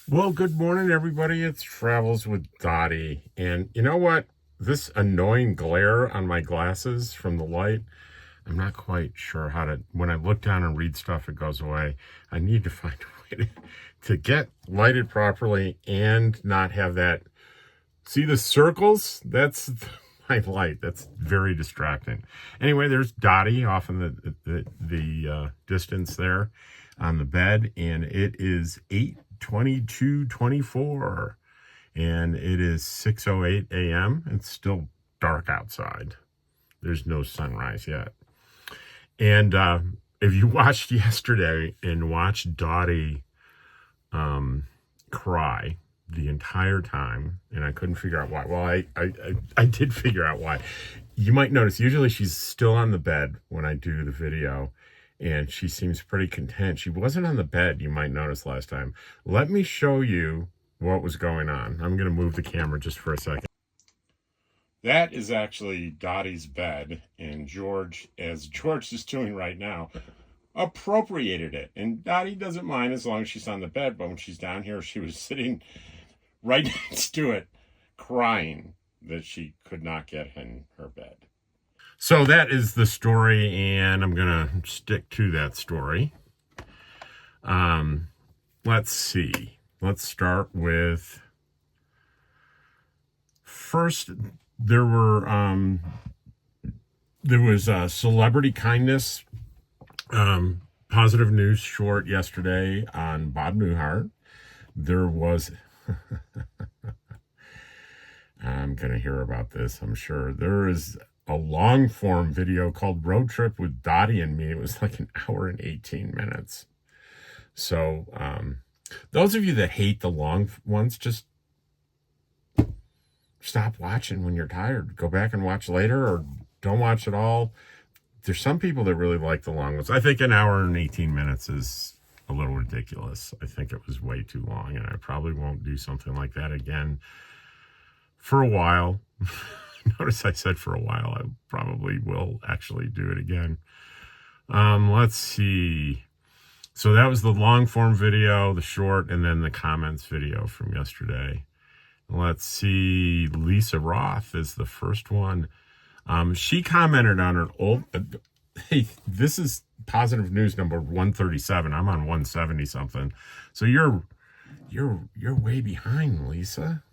Well, good morning, everybody. It's Travels with Dottie. And you know what? This annoying glare on my glasses from the light, I'm not quite sure how to, when I look down and read stuff, it goes away. I need to find a way to get lighted properly and not have that. See the circles? That's my light. That's very distracting. Anyway, there's Dottie off in the distance there on the bed, and it is 8:22:24, and it is 6:08 a.m. It's still dark outside. There's no sunrise yet. And if you watched yesterday and watched Dottie cry the entire time, and I couldn't figure out why. Well, I did figure out why. You might notice usually she's still on the bed when I do the video, and she seems pretty content. She wasn't on the bed, you might notice last time. Let me show you what was going on. I'm going to move the camera just for a second. That is actually Dottie's bed, and George, as George is doing right now, appropriated it. And Dottie doesn't mind as long as she's on the bed, but when she's down here, she was sitting right next to it, crying that she could not get in her bed. So that is the story, and I'm going to stick to that story. Let's see. Let's start with, first, there was a celebrity kindness positive news short yesterday on Bob Newhart. There was I'm going to hear about this, I'm sure. There is a long form video called Road Trip with Dottie and Me. It was like an hour and 18 minutes. So those of you that hate the long ones, just stop watching when you're tired. Go back and watch later, or don't watch at all. There's some people that really like the long ones. I think an hour and 18 minutes is a little ridiculous. I think it was way too long, and I probably won't do something like that again for a while. Notice I said for a while. I probably will actually do it again. Let's see. So that was the long form video, the short, and then the comments video from yesterday. Let's see. Lisa Roth is the first one. She commented on an old, hey, this is positive news number 137. I'm on 170 something. So you're way behind, Lisa.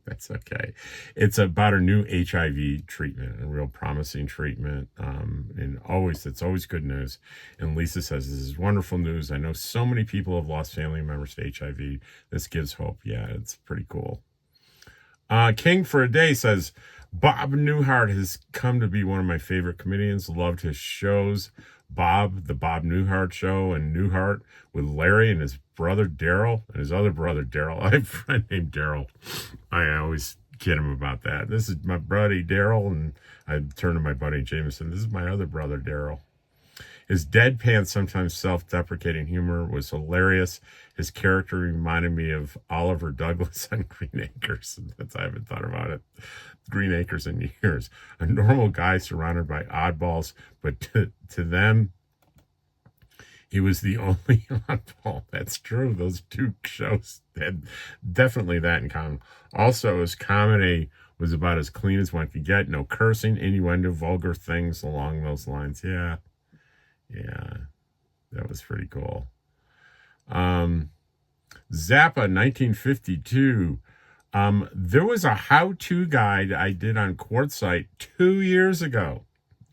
That's okay. It's about a new HIV treatment, a real promising treatment. And it's always good news. And Lisa says, this is wonderful news. I know so many people have lost family members to HIV. This gives hope. Yeah, it's pretty cool. King for a Day says, Bob Newhart has come to be one of my favorite comedians. Loved his shows. Bob, the Bob Newhart Show, and Newhart with Larry and his brother Daryl, and his other brother Daryl. I have a friend named Daryl. I always kid him about that. This is my buddy Daryl, and I turn to my buddy Jameson. This is my other brother Daryl. His deadpan, sometimes self-deprecating humor was hilarious. His character reminded me of Oliver Douglas on Green Acres. I haven't thought about it. Green Acres in years. A normal guy surrounded by oddballs, but to them, he was the only oddball. That's true. Those two shows had definitely that in common. Also, his comedy was about as clean as one could get. No cursing, innuendo, vulgar things along those lines. Yeah, that was pretty cool. Zappa, 1952. There was a how-to guide I did on Quartzsite 2 years ago,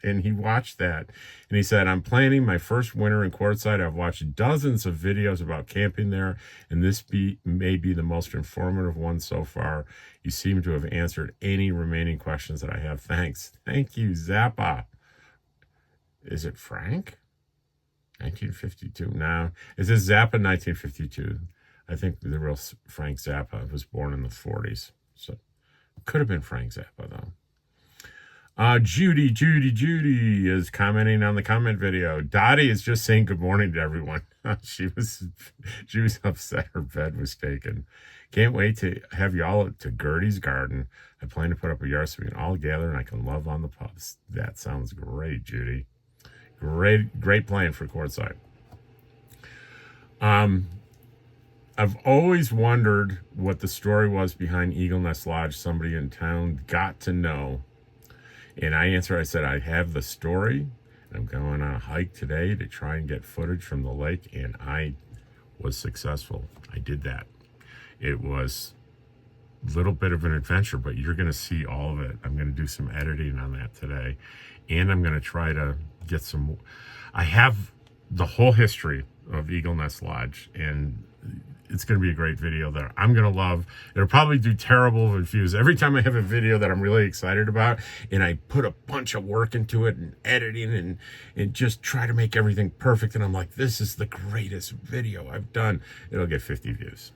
and he watched that, and he said, I'm planning my first winter in Quartzsite. I've watched dozens of videos about camping there, and this may be the most informative one so far. You seem to have answered any remaining questions that I have. Thanks. Thank you, Zappa. Is it Frank? 1952. No, it says Zappa 1952. I think the real Frank Zappa was born in the 40s. So could have been Frank Zappa, though. Judy is commenting on the comment video. Dottie is just saying good morning to everyone. She was upset her bed was taken. Can't wait to have y'all to Gertie's garden. I plan to put up a yard so we can all gather and I can love on the pups. That sounds great, Judy. Great plan for Quartzsite. I've always wondered what the story was behind Eagle Nest Lodge. Somebody in town got to know. And I said, I have the story. I'm going on a hike today to try and get footage from the lake. And I was successful. I did that. It was a little bit of an adventure, but you're going to see all of it. I'm going to do some editing on that today. And I'm going to try to get some. I have the whole history of Eagle Nest Lodge, and it's going to be a great video that I'm going to love. It'll probably do terrible views every time I have a video that I'm really excited about, and I put a bunch of work into it and editing and just try to make everything perfect. And I'm like, this is the greatest video I've done. It'll get 50 views.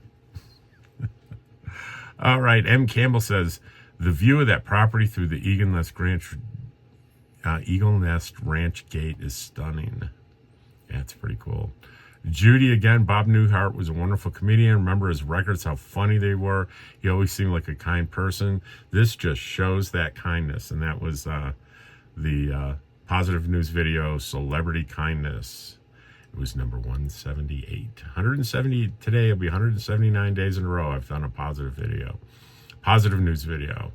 All right. M. Campbell says, the view of that property through the Eagle Nest Ranch gate is stunning. Yeah, it's pretty cool. Judy again, Bob Newhart was a wonderful comedian. Remember his records, how funny they were. He always seemed like a kind person. This just shows that kindness. And that was the positive news video, Celebrity Kindness. It was number 178. 170 today. It'll be 179 days in a row I've done a positive video. Positive news video.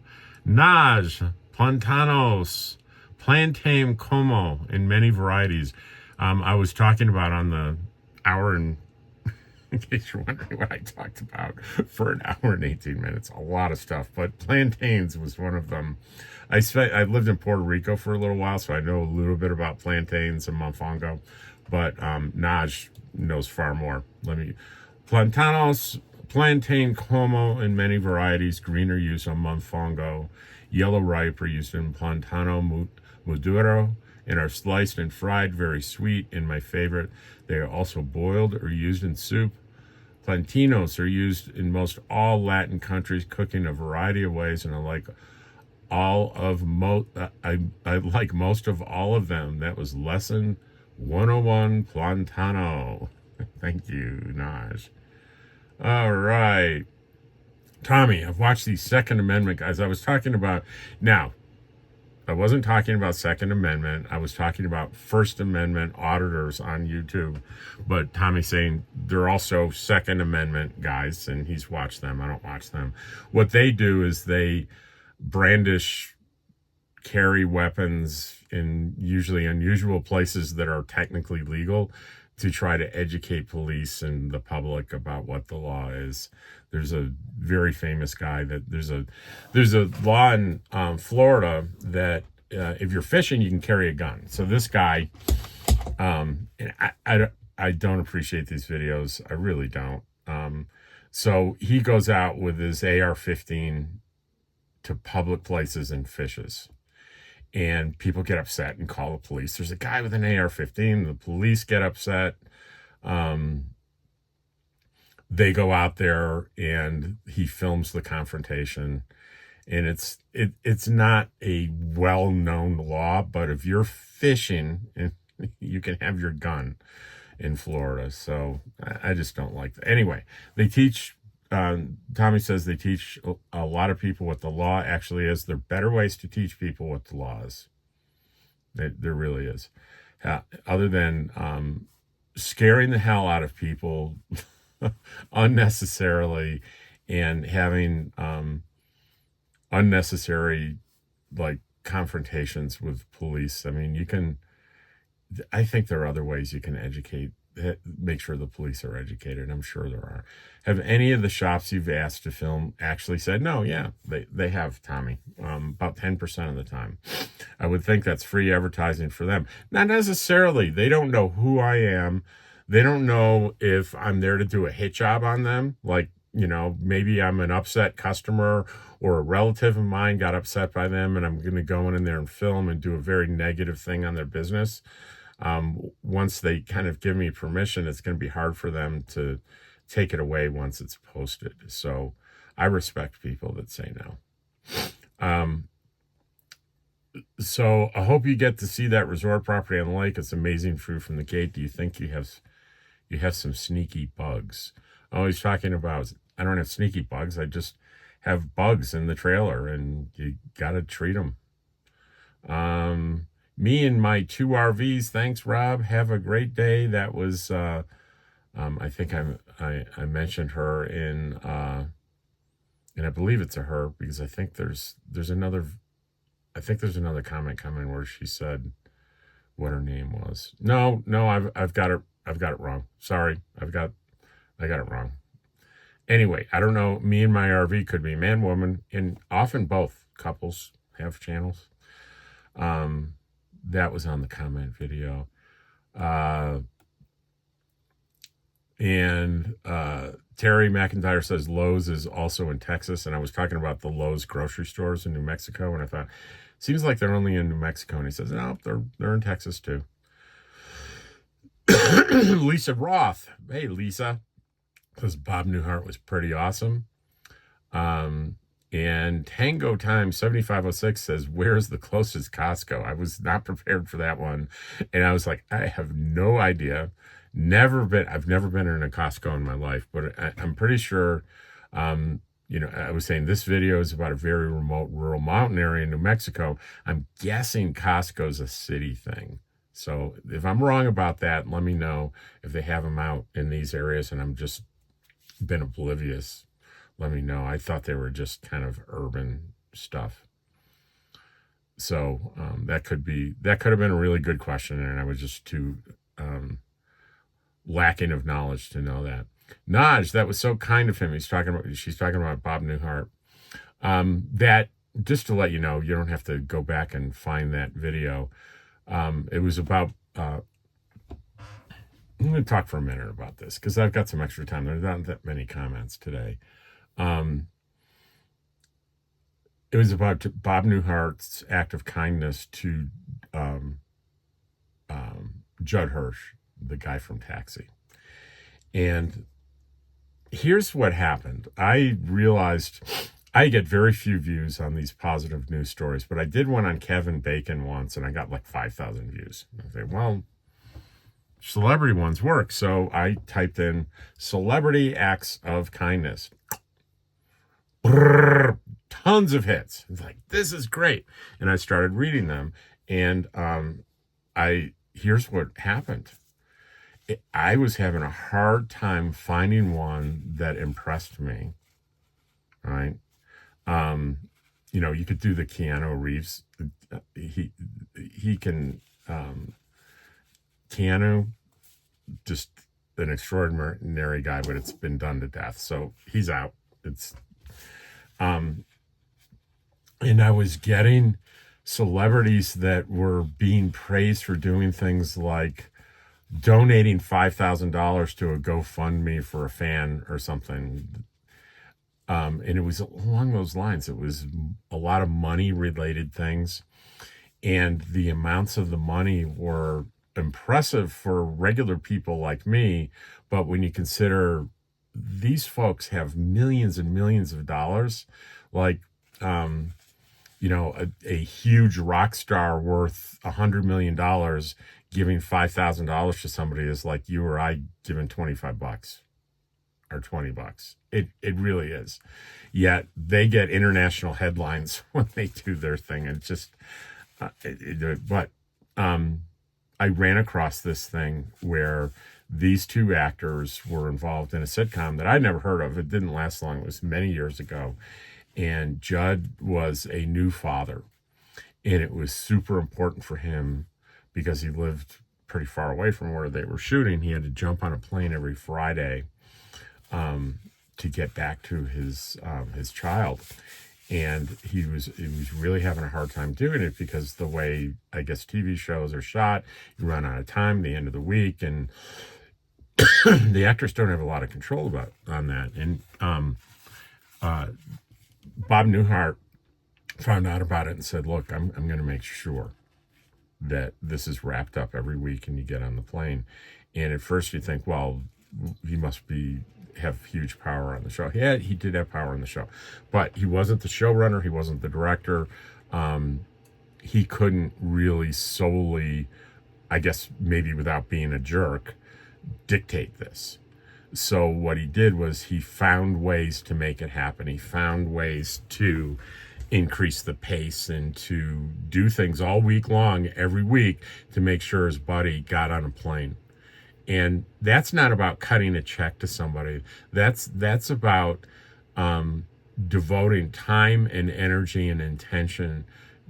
Naj, plantanos, plantain como in many varieties. I was talking about on the hour and, in case you're wondering what I talked about for an hour and 18 minutes, a lot of stuff, but plantains was one of them. I lived in Puerto Rico for a little while, so I know a little bit about plantains and mofongo, but Naj knows far more. Plantanos, plantain como in many varieties, green are used on mofongo, yellow ripe are used in plantano maduro, and are sliced and fried, very sweet, and my favorite. They are also boiled or used in soup. Plantinos are used in most all Latin countries, cooking a variety of ways, and I like most of all of them. That was lesson 101, plantano. Thank you, Naj. All right. Tommy, I've watched the Second Amendment guys. I was talking about, now, I wasn't talking about Second Amendment. I was talking about First Amendment auditors on YouTube. But Tommy's saying they're also Second Amendment guys, and he's watched them. I don't watch them. What they do is they carry weapons in usually unusual places that are technically legal to try to educate police and the public about what the law is. There's a very famous guy that there's a law in Florida that if you're fishing, you can carry a gun. So this guy, and I don't appreciate these videos. I really don't. So he goes out with his AR-15 to public places and fishes. And people get upset and call the police. There's a guy with an AR-15. The police get upset. They go out there and he films the confrontation. And it's not a well-known law, but if you're fishing, you can have your gun in Florida. So I just don't like that. Anyway, they teach, Tommy says they teach a lot of people what the law actually is. There are better ways to teach people what the law is. There really is. Other than scaring the hell out of people unnecessarily and having unnecessary confrontations with police. I mean, I think there are other ways you can make sure the police are educated. I'm sure there are. Have any of the shops you've asked to film actually said no? Yeah, they have, Tommy, about 10% of the time. I would think that's free advertising for them. Not necessarily. They don't know who I am. They don't know if I'm there to do a hit job on them. Maybe I'm an upset customer or a relative of mine got upset by them and I'm going to go in there and film and do a very negative thing on their business. Once they kind of give me permission, it's going to be hard for them to take it away once it's posted. So I respect people that say no. So I hope you get to see that resort property on the lake. It's amazing view from the gate. Do you think you have some sneaky bugs? Oh, he's talking about, I don't have sneaky bugs. I just have bugs in the trailer and you got to treat them. Me and my 2 RVs. Thanks, Rob. Have a great day. That was I think I mentioned her in, and I believe it's a her because I think there's another comment coming where she said what her name was. No, I've got it wrong. Sorry, I got it wrong. Anyway, I don't know. Me and my RV could be man, woman, and often both couples have channels. That was on the comment video. And Terry McIntyre says Lowe's is also in Texas. And I was talking about the Lowe's grocery stores in New Mexico. And I thought, seems like they're only in New Mexico. And he says, no, they're in Texas too. Lisa Roth. Hey, Lisa. Because Bob Newhart was pretty awesome. And Tango Time 7506 says, where's the closest Costco? I was not prepared for that one. And I was like, I have no idea. I've never been in a Costco in my life, but I'm pretty sure, I was saying this video is about a very remote rural mountain area in New Mexico. I'm guessing Costco's a city thing. So if I'm wrong about that, let me know if they have them out in these areas and I'm just been oblivious. Let me know. I thought they were just kind of urban stuff. So that could have been a really good question, and I was just too lacking of knowledge to know that. Naj, that was so kind of him. She's talking about Bob Newhart. That, just to let you know, you don't have to go back and find that video. It was about. I'm going to talk for a minute about this because I've got some extra time. There's not that many comments today. It was about Bob Newhart's act of kindness to Judd Hirsch, the guy from Taxi. And here's what happened. I realized I get very few views on these positive news stories, but I did one on Kevin Bacon once, and I got like 5,000 views. I say, well, celebrity ones work. So I typed in celebrity acts of kindness. Brrr, tons of hits. It's like, this is great. And I started reading them. And here's what happened. I was having a hard time finding one that impressed me. Right? You could do the Keanu Reeves. He can, Keanu, just an extraordinary guy, but it's been done to death. So he's out. And I was getting celebrities that were being praised for doing things like donating $5,000 to a GoFundMe for a fan or something. And it was along those lines. It was a lot of money related things. And the amounts of the money were impressive for regular people like me. But when you consider these folks have millions and millions of dollars, like, a huge rock star worth $100 million giving $5,000 to somebody is like you or I giving $25 or $20. It really is. Yet they get international headlines when they do their thing. And just, I ran across this thing where these two actors were involved in a sitcom that I'd never heard of. It didn't last long. It was many years ago. And Judd was a new father. And it was super important for him because he lived pretty far away from where they were shooting. He had to jump on a plane every Friday to get back to his child. And he was really having a hard time doing it because the way, I guess, TV shows are shot, you run out of time at the end of the week, and the actors don't have a lot of control on that. And Bob Newhart found out about it and said, look, I'm going to make sure that this is wrapped up every week and you get on the plane. And at first you think, well, he must have huge power on the show. Yeah, he did have power on the show, but he wasn't the showrunner. He wasn't the director. He couldn't really solely, I guess, maybe without being a jerk, dictate this. So what he did was he found ways to make it happen. He found ways to increase the pace and to do things all week long, every week, to make sure his buddy got on a plane. And that's not about cutting a check to somebody. That's about devoting time and energy and intention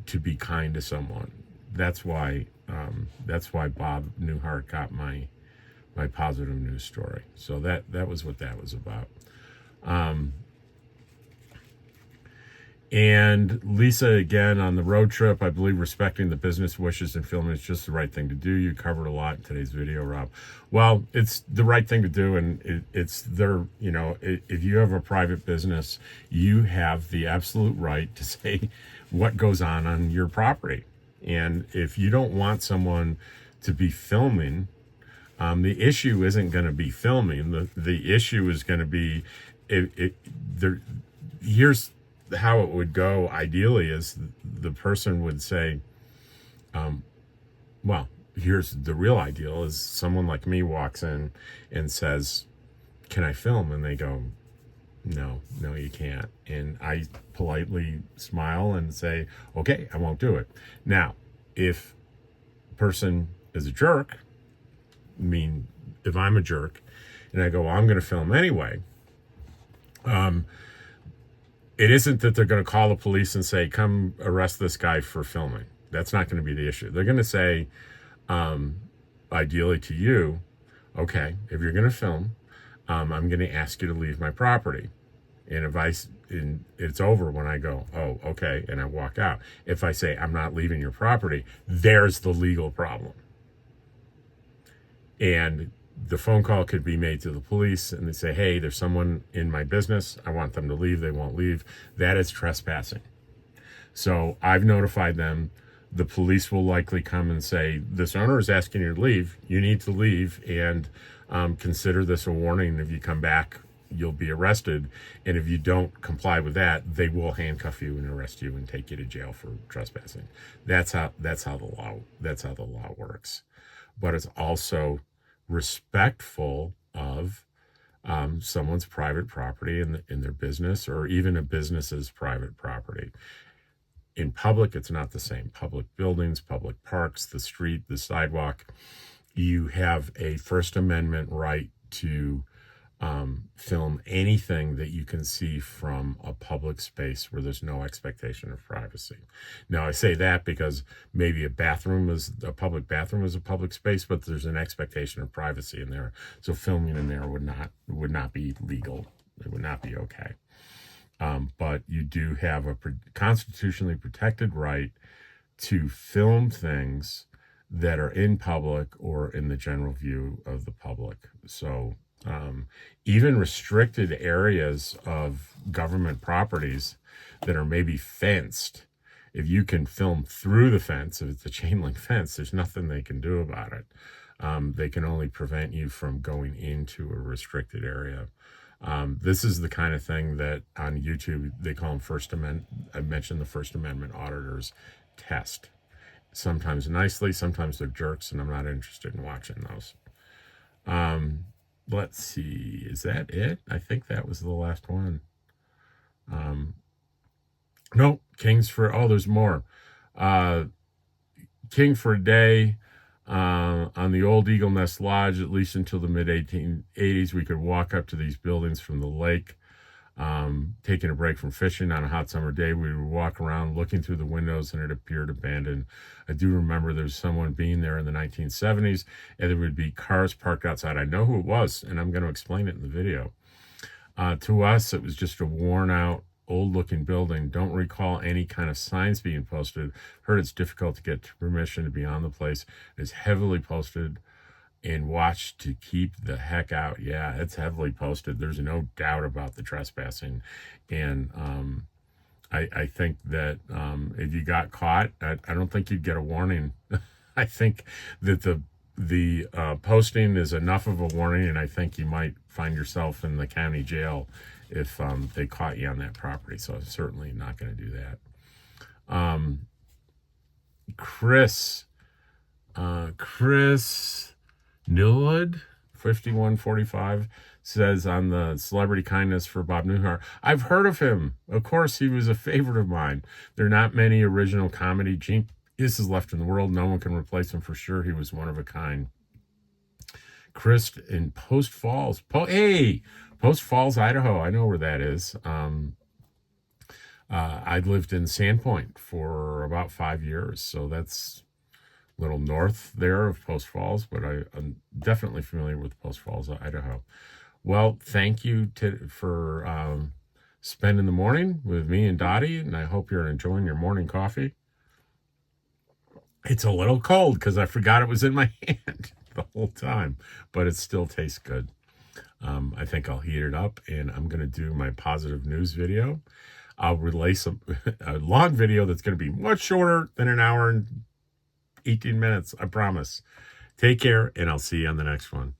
to be kind to someone. That's why Bob Newhart got my positive news story. So that was what that was about. And Lisa, again, on the road trip, I believe respecting the business wishes and filming is just the right thing to do. You covered a lot in today's video, Rob. Well, it's the right thing to do, and it's their, if you have a private business, you have the absolute right to say what goes on your property. And if you don't want someone to be filming, the issue isn't going to be filming. The issue is going to be, here's how it would go ideally is the person would say, well, here's the real ideal is someone like me walks in and says, can I film? And they go, no, you can't. And I politely smile and say, okay, I won't do it. Now, if a person is a jerk, if I'm a jerk and I go, well, I'm going to film anyway, it isn't that they're going to call the police and say, come arrest this guy for filming. That's not going to be the issue. They're going to say, ideally to you, okay, if you're going to film, I'm going to ask you to leave my property. And it's over when I go, oh, okay, and I walk out. If I say, I'm not leaving your property, there's the legal problem. And the phone call could be made to the police and they say, hey, there's someone in my business. I want them to leave. They won't leave. That is trespassing. So I've notified them. The police will likely come and say, this owner is asking you to leave. You need to leave and consider this a warning. If you come back, you'll be arrested. And if you don't comply with that, they will handcuff you and arrest you and take you to jail for trespassing. That's how the law works. But it's also respectful of someone's private property in their business, or even a business's private property. In public, it's not the same. Public buildings, public parks, the street, the sidewalk, you have a First Amendment right to film anything that you can see from a public space where there's no expectation of privacy. Now, I say that because maybe a public bathroom is a public space, but there's an expectation of privacy in there. So filming in there would not be legal. It would not be okay. But you do have a constitutionally protected right to film things that are in public or in the general view of the public. So even restricted areas of government properties that are maybe fenced, if you can film through the fence, if it's a chain link fence, there's nothing they can do about it. They can only prevent you from going into a restricted area. This is the kind of thing that on YouTube, they call them First Amendment. I mentioned the First Amendment auditors test. Sometimes nicely, sometimes they're jerks, and I'm not interested in watching those. Let's see, is that it? I think that was the last one. No, there's more. King for a day. On the old Eagle Nest Lodge, at least until the mid-1880s, we could walk up to these buildings from the lake. Taking a break from fishing on a hot summer day, we would walk around looking through the windows and it appeared abandoned. I do remember there was someone being there in the 1970s and there would be cars parked outside. I know who it was, and I'm going to explain it in the video. To us, it was just a worn out, old looking building. Don't recall any kind of signs being posted. Heard it's difficult to get permission to be on the place. It's heavily posted and watched to keep the heck out. Yeah, it's heavily posted. There's no doubt about the trespassing. And I think that if you got caught, I don't think you'd get a warning. I think that the posting is enough of a warning, and I think you might find yourself in the county jail if they caught you on that property. So I'm certainly not going to do that. Chris Newwood, 5145, says on the celebrity kindness for Bob Newhart. I've heard of him. Of course, he was a favorite of mine. There are not many original comedy geniuses left in the world. No one can replace him for sure. He was one of a kind. Chris in Post Falls. Hey, Post Falls, Idaho. I know where that is. I lived in Sandpoint for about 5 years, so that's a little north there of Post Falls, but I'm definitely familiar with Post Falls, Idaho. Well, thank you for spending the morning with me and Dottie, and I hope you're enjoying your morning coffee. It's a little cold because I forgot it was in my hand the whole time, but it still tastes good. I think I'll heat it up, and I'm going to do my positive news video. I'll relay a long video that's going to be much shorter than an hour and 18 minutes, I promise. Take care, and I'll see you on the next one.